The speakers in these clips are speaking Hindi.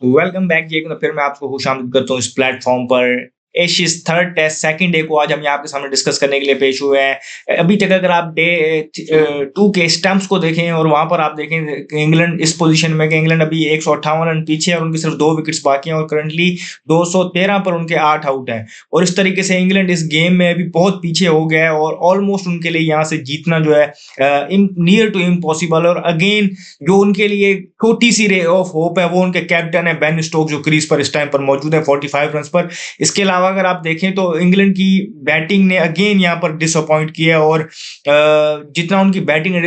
वेलकम बैक जी। एक बार फिर मैं आपको खुशामदीद करता हूँ इस प्लेटफॉर्म पर। Ashes third test second day को आज हम यहाँ आपके सामने डिस्कस करने के लिए पेश हुए हैं। अभी तक अगर आप डे 2 के स्टंप्स को देखें और वहां पर आप देखें कि इंग्लैंड इस पोजीशन में कि इंग्लैंड अभी 158 रन पीछे है और उनकी सिर्फ 2 विकेट्स बाकी हैं और करंटली 213 पर उनके 8 आउट हैं। और इस तरीके से इंग्लैंड इस गेम में अभी बहुत पीछे हो गया है और ऑलमोस्ट उनके लिए यहाँ से जीतना जो है नियर टू इम्पॉसिबल। और अगेन जो उनके लिए छोटी सी रे ऑफ होप है वो उनके कैप्टन है बेन स्टोक्स, जो क्रीज पर इस टाइम पर मौजूद है 45 रन पर। इसके अलावा अगर आप देखें तो इंग्लैंड की बैटिंग ने अगेन यहाँ पर डिसअपॉइंट किया और जितना उनकी बैटिंग ने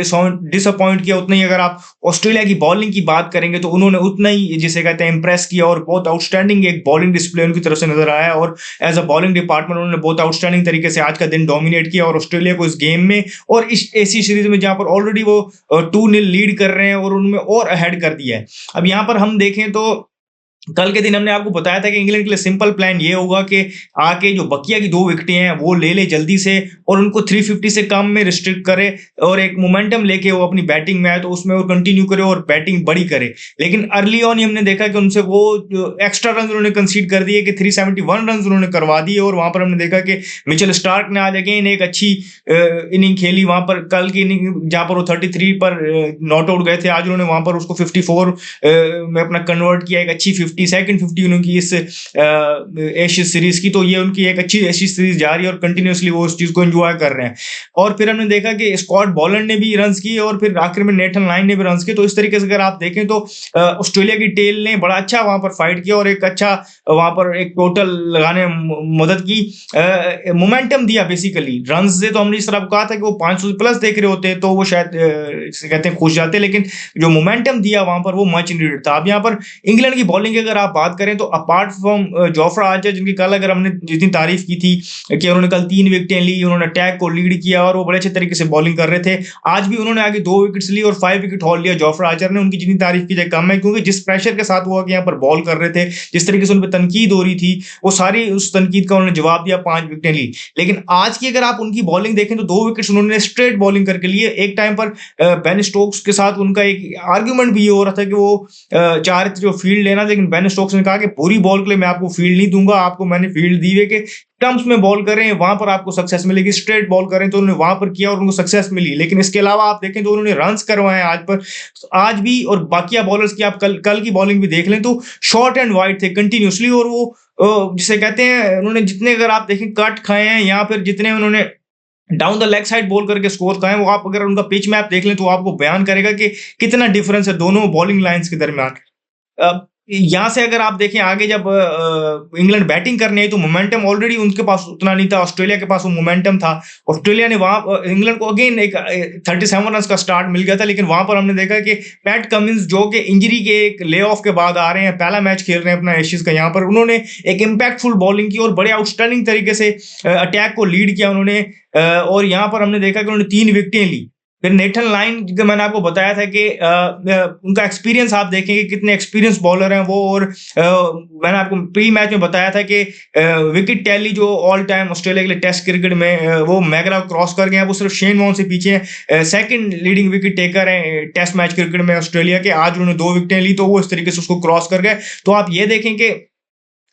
डिसअपॉइंट किया उतना ही अगर आप ऑस्ट्रेलिया की बॉलिंग की बात करेंगे तो उन्होंने उतना ही जिसे कहते हैं इंप्रेस किया और बहुत आउटस्टैंडिंग एक बॉलिंग डिस्प्ले उनकी तरफ से नजर आया और एज अ बॉलिंग डिपार्टमेंट उन्होंने बहुत आउटस्टैंडिंग तरीके से आज का दिन डोमिनेट किया और ऑस्ट्रेलिया को इस गेम में और इस एसी सीरीज में जहां पर ऑलरेडी वो 2-0 लीड कर रहे हैं और उनमें और अहेड कर दिया है। अब यहाँ पर हम देखें तो कल के दिन हमने आपको बताया था कि इंग्लैंड के लिए सिंपल प्लान ये होगा कि आके जो बकिया की 2 विकेटें हैं वो ले ले जल्दी से और उनको 350 से कम में रिस्ट्रिक्ट करे और एक मोमेंटम लेके वो अपनी बैटिंग में आए तो उसमें वो कंटिन्यू करे और बैटिंग बड़ी करे। लेकिन अर्ली ऑन ही हमने देखा कि उनसे वो एक्स्ट्रा रन उन्होंने कंसीड कर दिए कि 371 रन उन्होंने करवा दिए और वहां पर हमने देखा कि मिचेल स्टार्क ने आज अगेन एक अच्छी इनिंग खेली। वहां पर कल की इनिंग जहां पर वो 33 पर नॉट आउट गए थे, आज उन्होंने वहां पर उसको 54 में अपना कन्वर्ट किया। एक अच्छी 52nd 50 उनकी इस एशिया सीरीज की, तो ये उनकी एक अच्छी एशिया सीरीज जा रही है और कंटिन्यूसली वो उस चीज को एंजॉय कर रहे हैं। और फिर हमने देखा कि स्कॉट बॉलर ने भी रन किए और फिर आखिर में नेथन लाइन ने भी रन किए। तो इस तरीके से अगर आप देखें तो ऑस्ट्रेलिया की टेल ने बड़ा अच्छा वहां पर फाइट किया और एक अच्छा वहां पर एक टोटल लगाने में मदद की, मोमेंटम दिया बेसिकली। रन से तो हमने इस तरह कहा था कि वो 500 प्लस देख रहे होते तो वो शायद कहते हैं खुश जाते, लेकिन जो मोमेंटम दिया वहां पर वो मच नीडेड था। अब यहाँ पर इंग्लैंड की बॉलिंग की अगर आप बात करें तो अपार्ट फ्रॉम जोफ्रा आर्चर, जिनकी कल अगर हमने जितनी तारीफ की थी कि उन्होंने कल 3 विकेटें ली, उन्होंने अटैक को लीड किया और वो बड़े अच्छे तरीके से बॉलिंग कर रहे थे। आज भी उन्होंने आगे 2 विकेट्स ली और 5 विकेट हॉल लिया जोफ्रा आर्चर ने। उनकी जितनी तारीफ की जाए कम है, क्योंकि जिस प्रेशर के साथ वो आगे यहाँ पर बॉल कर रहे थे, जिस तरीके से उन पर तनकीद हो रही थी, वो सारी उस तनकीद का उन्होंने जवाब दिया, 5 विकेटें ली। लेकिन आज की अगर आप उनकी बॉलिंग देखें तो 2 विकेट्स उन्होंने स्ट्रेट बॉलिंग करके लिए। एक टाइम पर बेन स्टोक्स के साथ उनका एक आर्ग्यूमेंट भी ये हो रहा था कि वो चाह रहे थे जो फील्ड लेना, लेकिन बेन स्टोक्स ने कहा कि पूरी बॉल के लिए मैं आपको फील्ड नहीं दूंगा, आपको मैंने फील्ड दी है कि टर्म्स में बॉल करें वहां पर आपको सक्सेस मिलेगी, स्ट्रेट बॉल करें। तो उन्होंने वहां पर किया और उनको सक्सेस मिली। लेकिन इसके अलावा आप देखें तो उन्होंने रन्स करवाए आज पर, आज भी। और बाकी बॉलर्स की आप कल कल की बॉलिंग भी देख लें तो शॉर्ट एंड वाइड थे कंटिन्यूसली और वो जिसे कहते हैं उन्होंने जितने अगर आप देखें कट खाए हैं या फिर जितने उन्होंने down the leg side ball करके स्कोर खाए, वो आप अगर उनका पिच मैप देख लें तो आपको बयान करेगा कि कितना डिफरेंस है दोनों बॉलिंग लाइंस के दरमियान। यहाँ से अगर आप देखें आगे जब इंग्लैंड बैटिंग करने आई तो मोमेंटम ऑलरेडी उनके पास उतना नहीं था, ऑस्ट्रेलिया के पास वो मोमेंटम था। ऑस्ट्रेलिया ने वहां इंग्लैंड को अगेन एक 37 रन का स्टार्ट मिल गया था, लेकिन वहां पर हमने देखा कि पैट कमिंस जो कि इंजरी के एक ले ऑफ के बाद आ रहे हैं, पहला मैच खेल रहे हैं अपना एशियज का, यहाँ पर उन्होंने एक इम्पैक्टफुल बॉलिंग की और बड़े आउटस्टैंडिंग तरीके से अटैक को लीड किया उन्होंने। और यहाँ पर हमने देखा कि उन्होंने 3 विकेटें ली। फिर नेथन लाइन जो मैंने आपको बताया था कि उनका एक्सपीरियंस आप देखेंगे कितने एक्सपीरियंस बॉलर हैं वो। और मैंने आपको प्री मैच में बताया था कि विकेट टैली जो ऑल टाइम ऑस्ट्रेलिया के लिए टेस्ट क्रिकेट में वो मैगरा क्रॉस कर गए हैं, वो सिर्फ शेन वॉर्न से पीछे हैं। सेकंड लीडिंग विकेट टेकर हैं टेस्ट मैच क्रिकेट में ऑस्ट्रेलिया के। आज उन्होंने 2 विकेटें ली तो वो इस तरीके से उसको क्रॉस कर गए। तो आप ये देखें कि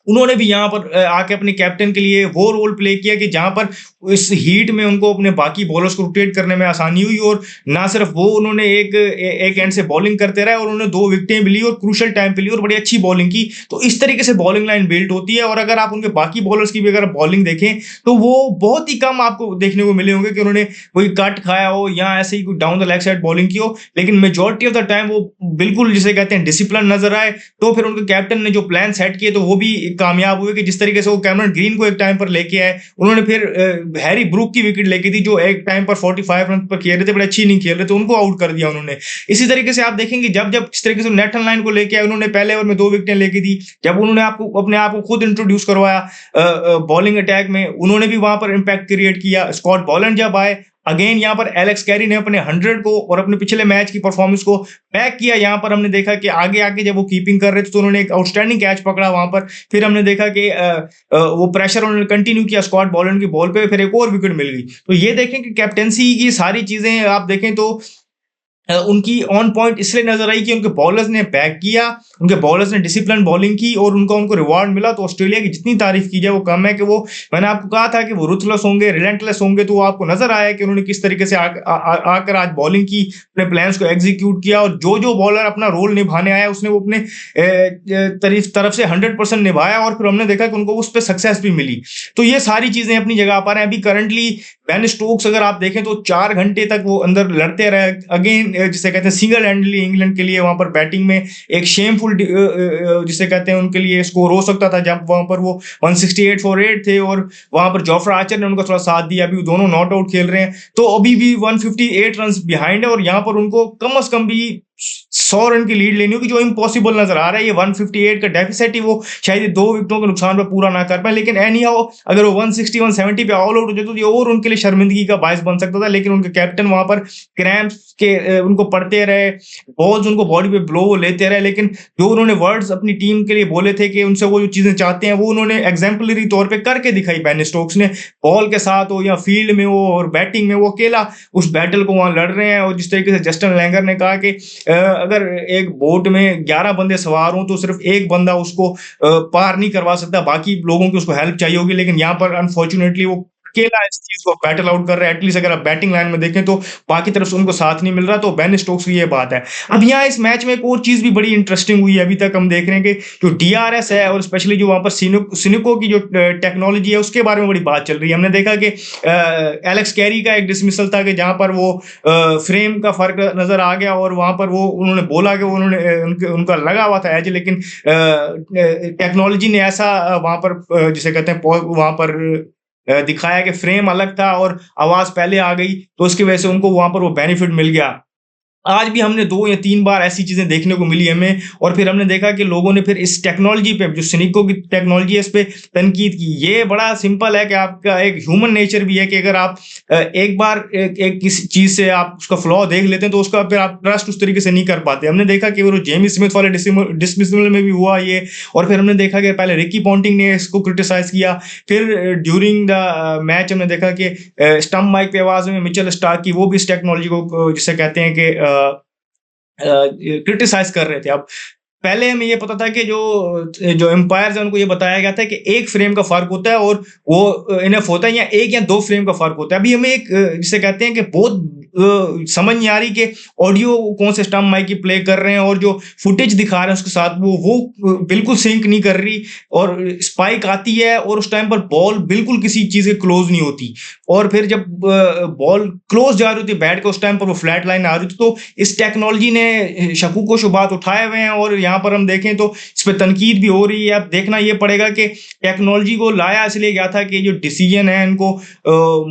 उन्होंने भी यहाँ पर आके अपने कैप्टन के लिए वो रोल प्ले किया कि जहां पर इस हीट में उनको अपने बाकी बॉलर्स को रोटेट करने में आसानी हुई। और ना सिर्फ वो उन्होंने एक एंड से बॉलिंग करते रहे और उन्होंने 2 विकेटें भी ली और क्रूशल टाइम पे ली और बड़ी अच्छी बॉलिंग की। तो इस तरीके से बॉलिंग लाइन बिल्ड होती है। और अगर आप उनके बाकी बॉलर्स की भी अगर बॉलिंग देखें तो वो बहुत ही कम आपको देखने को मिले होंगे कि उन्होंने कोई कट खाया हो या ऐसे ही कोई down the leg side bowling की हो। लेकिन मेजोरिटी ऑफ द टाइम वो बिल्कुल जिसे कहते हैं डिसिप्लिन नजर आए। तो फिर उनके कैप्टन ने जो प्लान सेट किए तो वो भी कामयाब हुए कि जिस तरीके से वो कैमरन ग्रीन को एक टाइम पर लेके आए, उन्होंने फिर हैरी ब्रूक की विकेट लेके थी जो एक टाइम पर 45 रन पर खेल रहे थे, बड़े अच्छी नहीं खेल रहे थे, उनको आउट कर दिया उन्होंने। इसी तरीके से आप देखेंगे जब जब इस तरीके से नेथन लाइन को लेके आए, उन्होंने पहले ओवर में 2 विकेटें लेके दी। जब उन्होंने आपको अपने आप को खुद इंट्रोड्यूस करवाया बॉलिंग अटैक में, उन्होंने भी वहां पर इंपैक्ट क्रिएट किया। स्कॉट बॉलैंड जब आए अगेन यहाँ पर एलेक्स कैरी ने अपने 100 को और अपने पिछले मैच की परफॉर्मेंस को बैक किया। यहाँ पर हमने देखा कि आगे आगे जब वो कीपिंग कर रहे थे तो उन्होंने एक आउटस्टैंडिंग कैच पकड़ा वहां पर। फिर हमने देखा कि वो प्रेशर उन्होंने कंटिन्यू किया स्कॉट बॉलैंड की बॉल पे, फिर एक और विकेट मिल गई। तो ये देखें कि कैप्टेंसी की सारी चीजें आप देखें तो उनकी ऑन पॉइंट इसलिए नजर आई कि उनके बॉलर्स ने बैक किया, उनके बॉलर्स ने डिसिप्लिन बॉलिंग की और उनको रिवार्ड मिला। तो ऑस्ट्रेलिया की जितनी तारीफ की जाए वो कम है कि वो, मैंने आपको कहा था कि वो रुथलेस होंगे, रिलेंटलेस होंगे, तो वो आपको नजर आया कि उन्होंने किस तरीके से आकर आज बॉलिंग की, अपने प्लान्स को एग्जीक्यूट किया और जो जो बॉलर अपना रोल निभाने आया उसने वो अपने तरफ से 100% निभाया और फिर हमने देखा कि उनको उस पर सक्सेस भी मिली। तो ये सारी चीजें अपनी जगह पर हैं। अभी करंटली बेन स्टोक्स अगर आप देखें तो 4 घंटे तक वो अंदर लड़ते रहे, अगेन जिसे कहते हैं सिंगल हैंडली इंग्लैंड के लिए वहां पर बैटिंग में एक शेमफुल जिसे कहते हैं उनके लिए स्कोर हो सकता था जब वहां पर वो 168 फॉर 8 थे और वहां पर जोफ्रा आर्चर ने उनका थोड़ा साथ दिया। अभी दोनों नॉट आउट खेल रहे हैं तो अभी भी 158 रन बिहाइंड है और यहाँ पर उनको कम से कम भी 100 रन की लीड लेनी होगी, जो इम्पॉसिबल नजर आ रहा है। ये 158 का डेफिसिट ही वो शायद 2 विकेटों के नुकसान पर पूरा ना कर पाए, लेकिन एनी हाउ अगर वो 160 170 पे ऑल आउट हो जाए तो ये और उनके लिए शर्मिंदगी का बायस बन सकता था। लेकिन उनके कैप्टन वहां पर क्रैम्प्स के उनको पड़ते रहे, बॉल्स उनको बॉडी पे ब्लो लेते रहे, लेकिन जो उन्होंने वर्ड्स अपनी टीम के लिए बोले थे कि उनसे वो जो चीजें चाहते हैं वो उन्होंने एग्जाम्पलरी तौर पर करके दिखाई। बेन स्टोक्स ने बॉल के साथ हो या फील्ड में हो और बैटिंग में वो अकेला उस बैटल को वहां लड़ रहे हैं। और जिस तरीके से जस्टिन लैंगर ने कहा कि अगर एक बोट में 11 बंदे सवार हों तो सिर्फ एक बंदा उसको पार नहीं करवा सकता, बाकी लोगों की उसको हेल्प चाहिए होगी। लेकिन यहाँ पर अनफॉर्चुनेटली वो अकेला इस चीज को बैटल आउट कर रहा है। एटलीस्ट अगर आप बैटिंग लाइन में देखें तो बाकी तरफ से उनको साथ नहीं मिल रहा। तो बेन स्टोक्स की ये बात है। अब यहाँ इस मैच में एक और चीज भी बड़ी इंटरेस्टिंग हुई है। अभी तक हम देख रहे हैं कि जो DRS है और स्पेशली जो वहां पर सिनुको की जो टेक्नोलॉजी है उसके बारे में बड़ी बात चल रही है। हमने देखा कि एलेक्स कैरी का एक डिसमिसल था कि जहां पर वो फ्रेम का फर्क नजर आ गया और वहां पर वो उन्होंने बोला कि उन्होंने उनका लगा हुआ था एज, लेकिन टेक्नोलॉजी ने ऐसा वहां पर जिसे कहते हैं वहां पर दिखाया कि फ्रेम अलग था और आवाज पहले आ गई, तो उसकी वजह से उनको वहां पर वो बेनिफिट मिल गया। आज भी हमने 2 या 3 बार ऐसी चीजें देखने को मिली हमें और फिर हमने देखा कि लोगों ने फिर इस टेक्नोलॉजी पे, जो सिनिको की टेक्नोलॉजी है, इस पे तनकीद की। ये बड़ा सिंपल है कि आपका एक ह्यूमन नेचर भी है कि अगर आप एक बार एक किसी चीज से आप उसका फ्लॉ देख लेते हैं तो उसका फिर आप ट्रस्ट उस तरीके से नहीं कर पाते। हमने देखा कि वो जेमी स्मिथ वाले डिसमिसल में भी हुआ ये, और फिर हमने देखा कि पहले रिकी पॉन्टिंग ने इसको क्रिटिसाइज किया, फिर ड्यूरिंग द मैच हमने देखा कि स्टंप माइक पे आवाज में मिचेल स्टार्क की वो भी इस टेक्नोलॉजी को जिसे कहते हैं कि क्रिटिसाइज कर रहे थे। अब पहले हमें ये पता था कि जो एम्पायर्स है उनको ये बताया गया था कि एक फ्रेम का फर्क होता है और वो इनफ होता है, या 1 या 2 फ्रेम का फर्क होता है। अभी हमें एक जिसे कहते हैं कि बहुत समझ नहीं आ रही कि ऑडियो कौन से स्टंप माइक की प्ले कर रहे हैं और जो फुटेज दिखा रहे हैं उसके साथ वो बिल्कुल सिंक नहीं कर रही, और स्पाइक आती है और उस टाइम पर बॉल बिल्कुल किसी चीज के क्लोज नहीं होती, और फिर जब बॉल क्लोज जा रही होती बैट के उस टाइम पर वो फ्लैट लाइन आ रही थी। तो इस टेक्नोलॉजी ने शकूक व शुबात उठाए हुए हैं और यहाँ पर हम देखें तो इस पर तनकीद भी हो रही है। अब देखना ये पड़ेगा कि टेक्नोलॉजी को लाया इसलिए गया था कि जो डिसीजन है इनको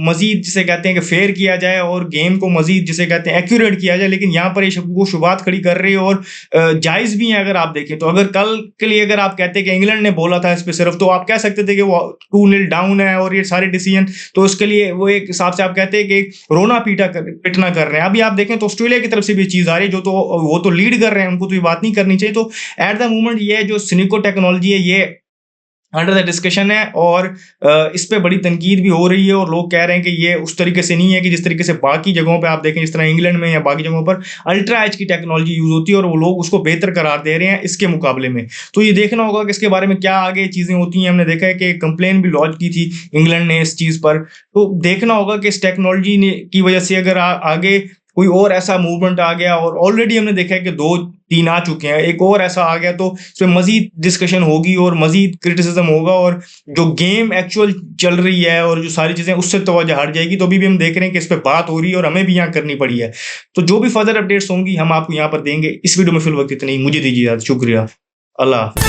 मजीद जिसे कहते हैं कि फेयर किया जाए और गेम को मजीद जिसे कहते हैं एक्यूरेट किया जाए, लेकिन यहाँ पर ये शकूक व शुबात खड़ी कर रही है और जायज भी है। अगर आप देखें तो अगर कल के लिए अगर आप कहते हैं कि इंग्लैंड ने बोला था इस पर सिर्फ, तो आप कह सकते थे कि वो 2-0 डाउन है और ये सारे डिसीजन, तो उसके लिए वो एक हिसाब से आप कहते हैं कि रोना पिटना कर रहे हैं। अभी आप देखें तो ऑस्ट्रेलिया की तरफ से भी चीज आ रही है, जो तो वो तो लीड कर रहे हैं, उनको तो ये बात नहीं करनी चाहिए। तो एट द मोमेंट ये जो सिनिको टेक्नोलॉजी है ये अंडर द डिस्कशन है और इस पे बड़ी तनकीद भी हो रही है और लोग कह रहे हैं कि ये उस तरीके से नहीं है कि जिस तरीके से बाकी जगहों पे आप देखें, जिस तरह इंग्लैंड में या बाकी जगहों पर अल्ट्रा एज की टेक्नोलॉजी यूज होती है और वो लोग उसको बेहतर करार दे रहे हैं इसके मुकाबले में। तो ये देखना होगा कि इसके बारे में क्या आगे चीजें होती हैं। हमने देखा है कि कंप्लेन भी लॉन्च की थी इंग्लैंड ने इस चीज पर, तो देखना होगा कि इस टेक्नोलॉजी की वजह से अगर आगे कोई और ऐसा मूवमेंट आ गया, और ऑलरेडी हमने देखा है कि 2-3 आ चुके हैं, एक और ऐसा आ गया तो इस पर मजीद डिस्कशन होगी और मजीद क्रिटिसिज्म होगा और जो गेम एक्चुअल चल रही है और जो सारी चीजें उससे तवज्जो हट जाएगी। तो अभी भी हम देख रहे हैं कि इस पर बात हो रही है और हमें भी यहाँ करनी पड़ी है। तो जो भी फर्दर अपडेट्स होंगी हम आपको यहाँ पर देंगे। इस वीडियो में फिल वक्त इतना ही, मुझे दीजिए, शुक्रिया, अल्लाह।